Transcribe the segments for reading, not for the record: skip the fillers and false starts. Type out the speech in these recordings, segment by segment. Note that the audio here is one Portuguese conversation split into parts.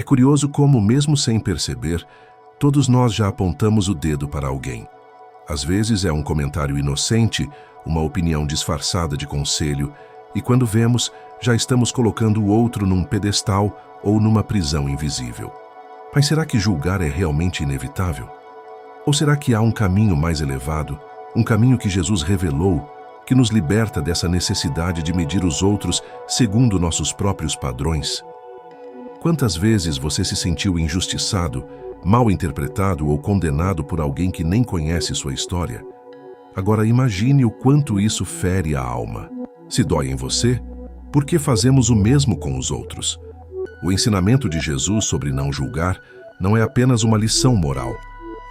É curioso como, mesmo sem perceber, todos nós já apontamos o dedo para alguém. Às vezes é um comentário inocente, uma opinião disfarçada de conselho, e quando vemos, já estamos colocando o outro num pedestal ou numa prisão invisível. Mas será que julgar é realmente inevitável? Ou será que há um caminho mais elevado, um caminho que Jesus revelou, que nos liberta dessa necessidade de medir os outros segundo nossos próprios padrões? Quantas vezes você se sentiu injustiçado, mal interpretado ou condenado por alguém que nem conhece sua história? Agora imagine o quanto isso fere a alma. Se dói em você, por que fazemos o mesmo com os outros? O ensinamento de Jesus sobre não julgar não é apenas uma lição moral,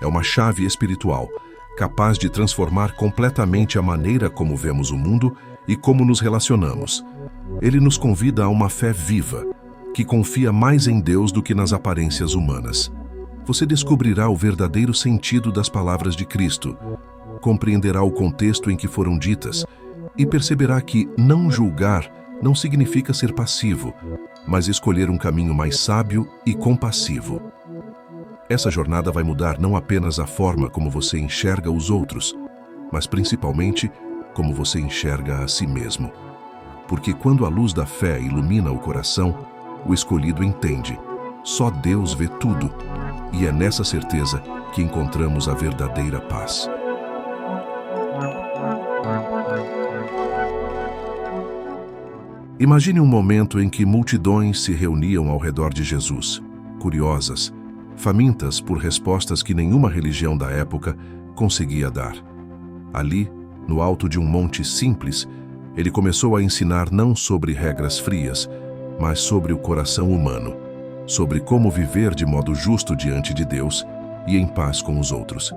é uma chave espiritual, capaz de transformar completamente a maneira como vemos o mundo e como nos relacionamos. Ele nos convida a uma fé viva, que confia mais em Deus do que nas aparências humanas. Você descobrirá o verdadeiro sentido das palavras de Cristo, compreenderá o contexto em que foram ditas e perceberá que não julgar não significa ser passivo, mas escolher um caminho mais sábio e compassivo. Essa jornada vai mudar não apenas a forma como você enxerga os outros, mas principalmente como você enxerga a si mesmo. Porque quando a luz da fé ilumina o coração, o escolhido entende. Só Deus vê tudo, e é nessa certeza que encontramos a verdadeira paz. Imagine um momento em que multidões se reuniam ao redor de Jesus, curiosas, famintas por respostas que nenhuma religião da época conseguia dar. Ali, no alto de um monte simples, ele começou a ensinar não sobre regras frias, mas sobre o coração humano, sobre como viver de modo justo diante de Deus e em paz com os outros.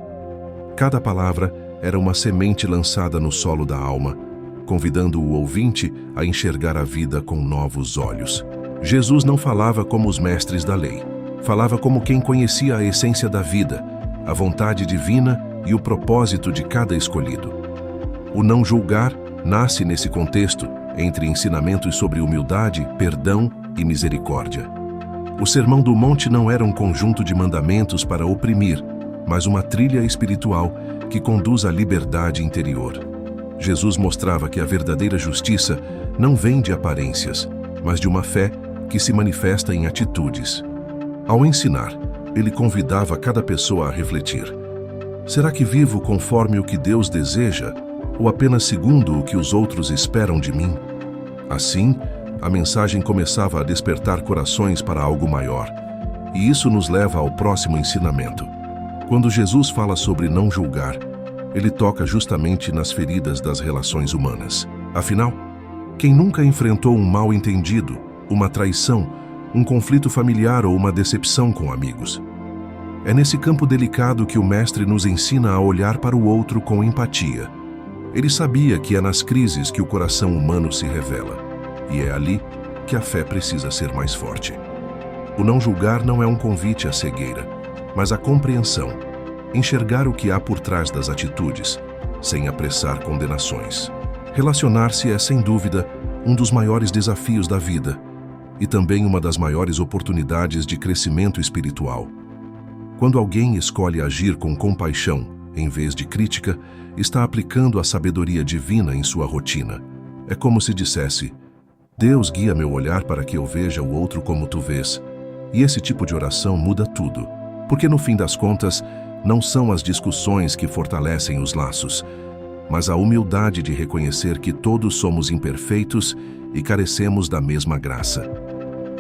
Cada palavra era uma semente lançada no solo da alma, convidando o ouvinte a enxergar a vida com novos olhos. Jesus não falava como os mestres da lei, falava como quem conhecia a essência da vida, a vontade divina e o propósito de cada escolhido. O não julgar nasce nesse contexto, entre ensinamentos sobre humildade, perdão e misericórdia. O Sermão do Monte não era um conjunto de mandamentos para oprimir, mas uma trilha espiritual que conduz à liberdade interior. Jesus mostrava que a verdadeira justiça não vem de aparências, mas de uma fé que se manifesta em atitudes. Ao ensinar, ele convidava cada pessoa a refletir: será que vivo conforme o que Deus deseja, ou apenas segundo o que os outros esperam de mim? Assim, a mensagem começava a despertar corações para algo maior. E isso nos leva ao próximo ensinamento. Quando Jesus fala sobre não julgar, ele toca justamente nas feridas das relações humanas. Afinal, quem nunca enfrentou um mal-entendido, uma traição, um conflito familiar ou uma decepção com amigos? É nesse campo delicado que o Mestre nos ensina a olhar para o outro com empatia. Ele sabia que é nas crises que o coração humano se revela, e é ali que a fé precisa ser mais forte. O não julgar não é um convite à cegueira, mas à compreensão, enxergar o que há por trás das atitudes, sem apressar condenações. Relacionar-se é, sem dúvida, um dos maiores desafios da vida, e também uma das maiores oportunidades de crescimento espiritual. Quando alguém escolhe agir com compaixão, em vez de crítica, está aplicando a sabedoria divina em sua rotina. É como se dissesse: Deus guia meu olhar para que eu veja o outro como tu vês. E esse tipo de oração muda tudo, porque no fim das contas, não são as discussões que fortalecem os laços, mas a humildade de reconhecer que todos somos imperfeitos e carecemos da mesma graça.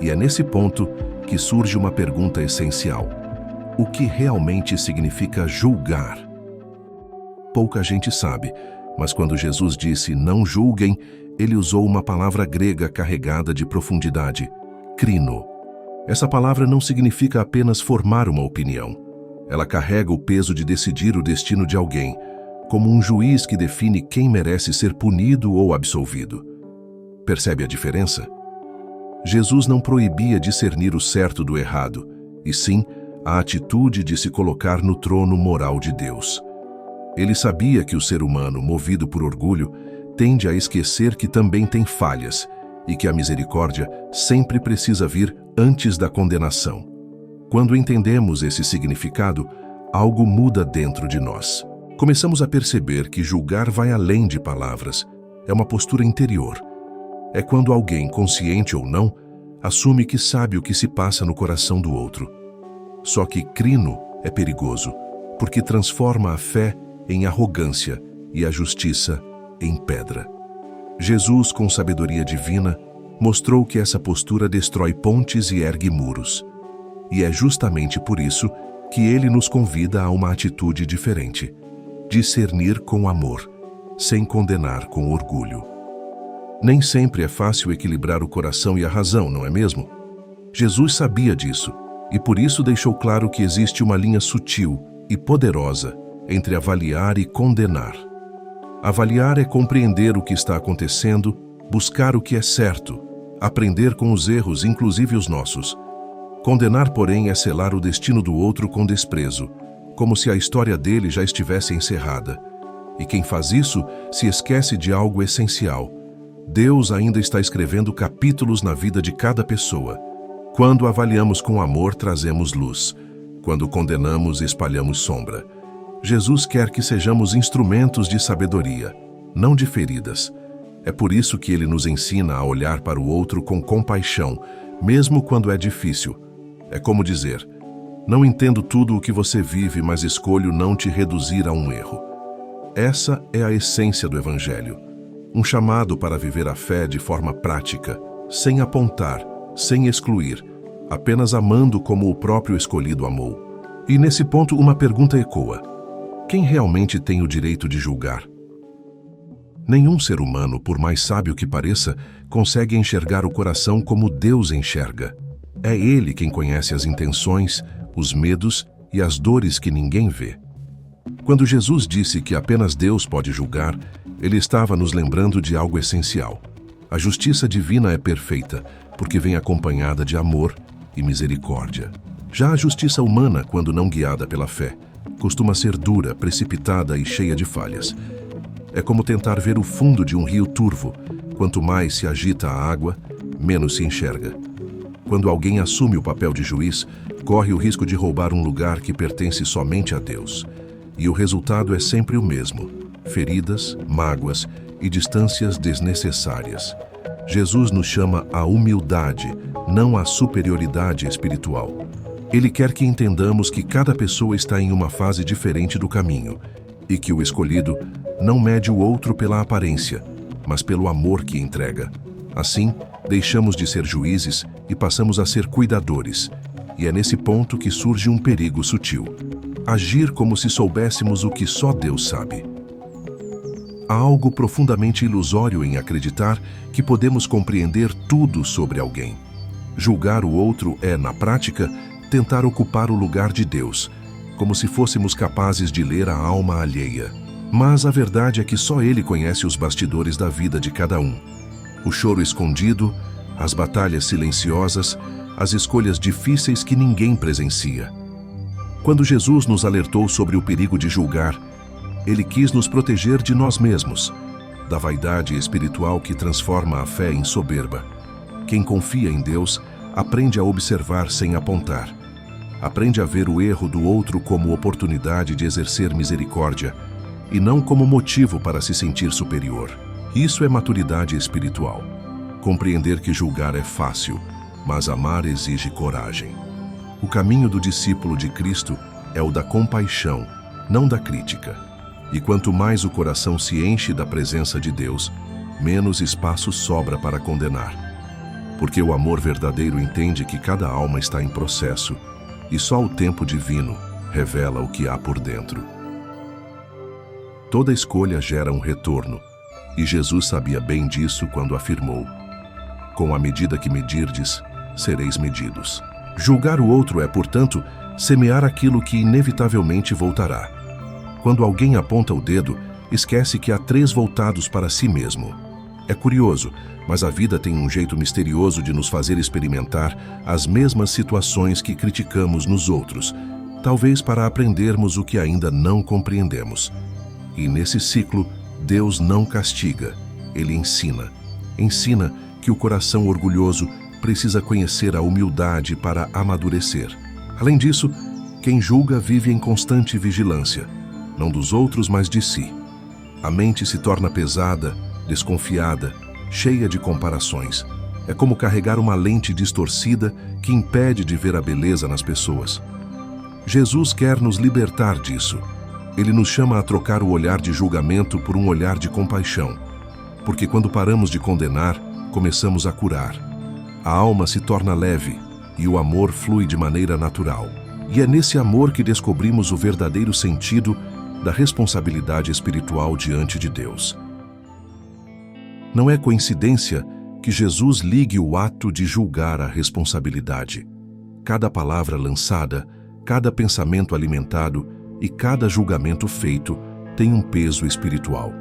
E é nesse ponto que surge uma pergunta essencial: o que realmente significa julgar? Pouca gente sabe, mas quando Jesus disse não julguem, ele usou uma palavra grega carregada de profundidade: krino. Essa palavra não significa apenas formar uma opinião. Ela carrega o peso de decidir o destino de alguém, como um juiz que define quem merece ser punido ou absolvido. Percebe a diferença? Jesus não proibia discernir o certo do errado, e sim a atitude de se colocar no trono moral de Deus. Ele sabia que o ser humano, movido por orgulho, tende a esquecer que também tem falhas e que a misericórdia sempre precisa vir antes da condenação. Quando entendemos esse significado, algo muda dentro de nós. Começamos a perceber que julgar vai além de palavras. É uma postura interior. É quando alguém, consciente ou não, assume que sabe o que se passa no coração do outro. Só que crino é perigoso, porque transforma a fé em arrogância e a justiça em pedra. Jesus, com sabedoria divina, mostrou que essa postura destrói pontes e ergue muros. E é justamente por isso que ele nos convida a uma atitude diferente: discernir com amor, sem condenar com orgulho. Nem sempre é fácil equilibrar o coração e a razão, não é mesmo? Jesus sabia disso, e por isso deixou claro que existe uma linha sutil e poderosa entre avaliar e condenar. Avaliar é compreender o que está acontecendo, buscar o que é certo, aprender com os erros, inclusive os nossos. Condenar, porém, é selar o destino do outro com desprezo, como se a história dele já estivesse encerrada. E quem faz isso se esquece de algo essencial. Deus ainda está escrevendo capítulos na vida de cada pessoa. Quando avaliamos com amor, trazemos luz. Quando condenamos, espalhamos sombra. Jesus quer que sejamos instrumentos de sabedoria, não de feridas. É por isso que ele nos ensina a olhar para o outro com compaixão, mesmo quando é difícil. É como dizer: não entendo tudo o que você vive, mas escolho não te reduzir a um erro. Essa é a essência do Evangelho. Um chamado para viver a fé de forma prática, sem apontar, sem excluir, apenas amando como o próprio escolhido amou. E nesse ponto uma pergunta ecoa: quem realmente tem o direito de julgar? Nenhum ser humano, por mais sábio que pareça, consegue enxergar o coração como Deus enxerga. É Ele quem conhece as intenções, os medos e as dores que ninguém vê. Quando Jesus disse que apenas Deus pode julgar, ele estava nos lembrando de algo essencial. A justiça divina é perfeita, porque vem acompanhada de amor e misericórdia. Já a justiça humana, quando não guiada pela fé, costuma ser dura, precipitada e cheia de falhas. É como tentar ver o fundo de um rio turvo. Quanto mais se agita a água, menos se enxerga. Quando alguém assume o papel de juiz, corre o risco de roubar um lugar que pertence somente a Deus. E o resultado é sempre o mesmo: feridas, mágoas e distâncias desnecessárias. Jesus nos chama à humildade, não à superioridade espiritual. Ele quer que entendamos que cada pessoa está em uma fase diferente do caminho e que o escolhido não mede o outro pela aparência, mas pelo amor que entrega. Assim, deixamos de ser juízes e passamos a ser cuidadores. E é nesse ponto que surge um perigo sutil: agir como se soubéssemos o que só Deus sabe. Há algo profundamente ilusório em acreditar que podemos compreender tudo sobre alguém. Julgar o outro é, na prática, tentar ocupar o lugar de Deus, como se fôssemos capazes de ler a alma alheia. Mas a verdade é que só Ele conhece os bastidores da vida de cada um. O choro escondido, as batalhas silenciosas, as escolhas difíceis que ninguém presencia. Quando Jesus nos alertou sobre o perigo de julgar, Ele quis nos proteger de nós mesmos, da vaidade espiritual que transforma a fé em soberba. Quem confia em Deus aprende a observar sem apontar. Aprende a ver o erro do outro como oportunidade de exercer misericórdia e não como motivo para se sentir superior. Isso é maturidade espiritual. Compreender que julgar é fácil, mas amar exige coragem. O caminho do discípulo de Cristo é o da compaixão, não da crítica. E quanto mais o coração se enche da presença de Deus, menos espaço sobra para condenar. Porque o amor verdadeiro entende que cada alma está em processo, e só o tempo divino revela o que há por dentro. Toda escolha gera um retorno, e Jesus sabia bem disso quando afirmou: com a medida que medirdes, sereis medidos. Julgar o outro é, portanto, semear aquilo que inevitavelmente voltará. Quando alguém aponta o dedo, esquece que há 3 voltados para si mesmo. É curioso, mas a vida tem um jeito misterioso de nos fazer experimentar as mesmas situações que criticamos nos outros, talvez para aprendermos o que ainda não compreendemos. E nesse ciclo, Deus não castiga, Ele ensina. Ensina que o coração orgulhoso precisa conhecer a humildade para amadurecer. Além disso, quem julga vive em constante vigilância, não dos outros, mas de si. A mente se torna pesada, desconfiada, cheia de comparações. É como carregar uma lente distorcida que impede de ver a beleza nas pessoas. Jesus quer nos libertar disso. Ele nos chama a trocar o olhar de julgamento por um olhar de compaixão. Porque quando paramos de condenar, começamos a curar. A alma se torna leve e o amor flui de maneira natural. E é nesse amor que descobrimos o verdadeiro sentido da responsabilidade espiritual diante de Deus. Não é coincidência que Jesus ligue o ato de julgar à responsabilidade. Cada palavra lançada, cada pensamento alimentado e cada julgamento feito tem um peso espiritual.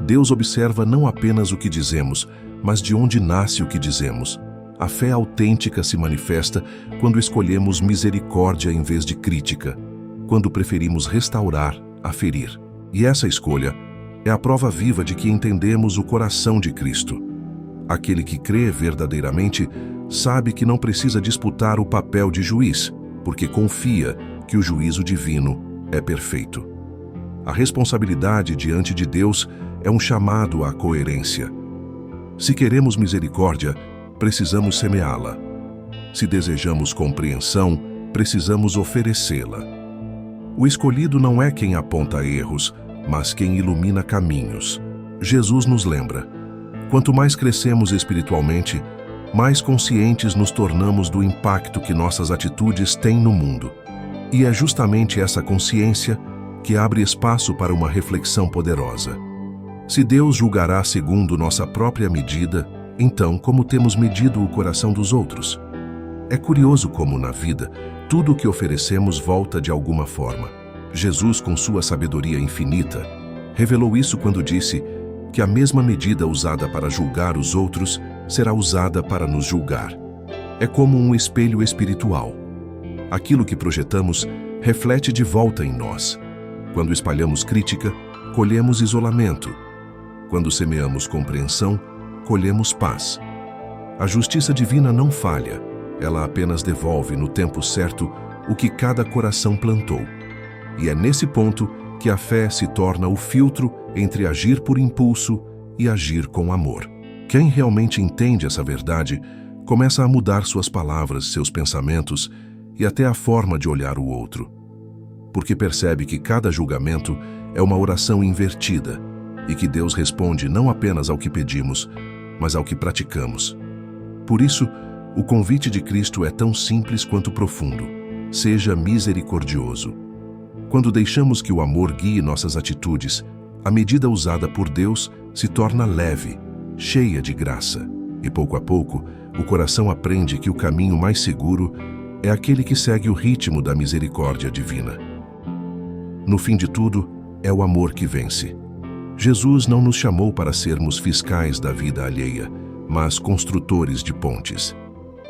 Deus observa não apenas o que dizemos, mas de onde nasce o que dizemos. A fé autêntica se manifesta quando escolhemos misericórdia em vez de crítica, quando preferimos restaurar a ferir. E essa escolha é a prova viva de que entendemos o coração de Cristo. Aquele que crê verdadeiramente sabe que não precisa disputar o papel de juiz, porque confia que o juízo divino é perfeito. A responsabilidade diante de Deus é um chamado à coerência. Se queremos misericórdia, precisamos semeá-la. Se desejamos compreensão, precisamos oferecê-la. O escolhido não é quem aponta erros, mas quem ilumina caminhos. Jesus nos lembra: quanto mais crescemos espiritualmente, mais conscientes nos tornamos do impacto que nossas atitudes têm no mundo. E é justamente essa consciência que abre espaço para uma reflexão poderosa. Se Deus julgará segundo nossa própria medida, então como temos medido o coração dos outros? É curioso como, na vida, tudo o que oferecemos volta de alguma forma. Jesus, com sua sabedoria infinita, revelou isso quando disse que a mesma medida usada para julgar os outros será usada para nos julgar. É como um espelho espiritual. Aquilo que projetamos reflete de volta em nós. Quando espalhamos crítica, colhemos isolamento. Quando semeamos compreensão, colhemos paz. A justiça divina não falha, ela apenas devolve no tempo certo o que cada coração plantou. E é nesse ponto que a fé se torna o filtro entre agir por impulso e agir com amor. Quem realmente entende essa verdade começa a mudar suas palavras, seus pensamentos e até a forma de olhar o outro. Porque percebe que cada julgamento é uma oração invertida e que Deus responde não apenas ao que pedimos, mas ao que praticamos. Por isso, o convite de Cristo é tão simples quanto profundo: seja misericordioso. Quando deixamos que o amor guie nossas atitudes, a medida usada por Deus se torna leve, cheia de graça. E pouco a pouco, o coração aprende que o caminho mais seguro é aquele que segue o ritmo da misericórdia divina. No fim de tudo, é o amor que vence. Jesus não nos chamou para sermos fiscais da vida alheia, mas construtores de pontes.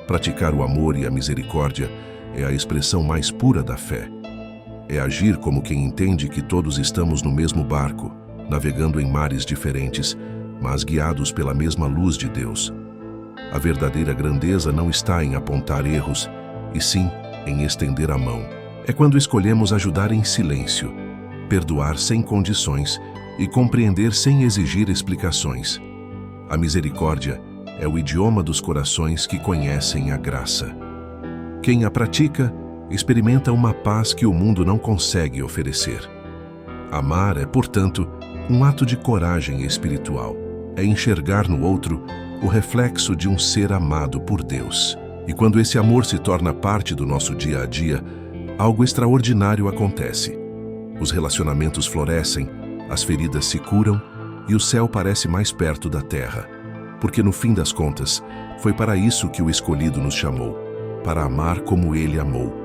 Praticar o amor e a misericórdia é a expressão mais pura da fé. É agir como quem entende que todos estamos no mesmo barco, navegando em mares diferentes, mas guiados pela mesma luz de Deus. A verdadeira grandeza não está em apontar erros, e sim em estender a mão. É quando escolhemos ajudar em silêncio, perdoar sem condições e compreender sem exigir explicações. A misericórdia é o idioma dos corações que conhecem a graça. Quem a pratica experimenta uma paz que o mundo não consegue oferecer. Amar é, portanto, um ato de coragem espiritual. É enxergar no outro o reflexo de um ser amado por Deus. E quando esse amor se torna parte do nosso dia a dia, algo extraordinário acontece. Os relacionamentos florescem, as feridas se curam e o céu parece mais perto da terra. Porque no fim das contas, foi para isso que o escolhido nos chamou, para amar como ele amou.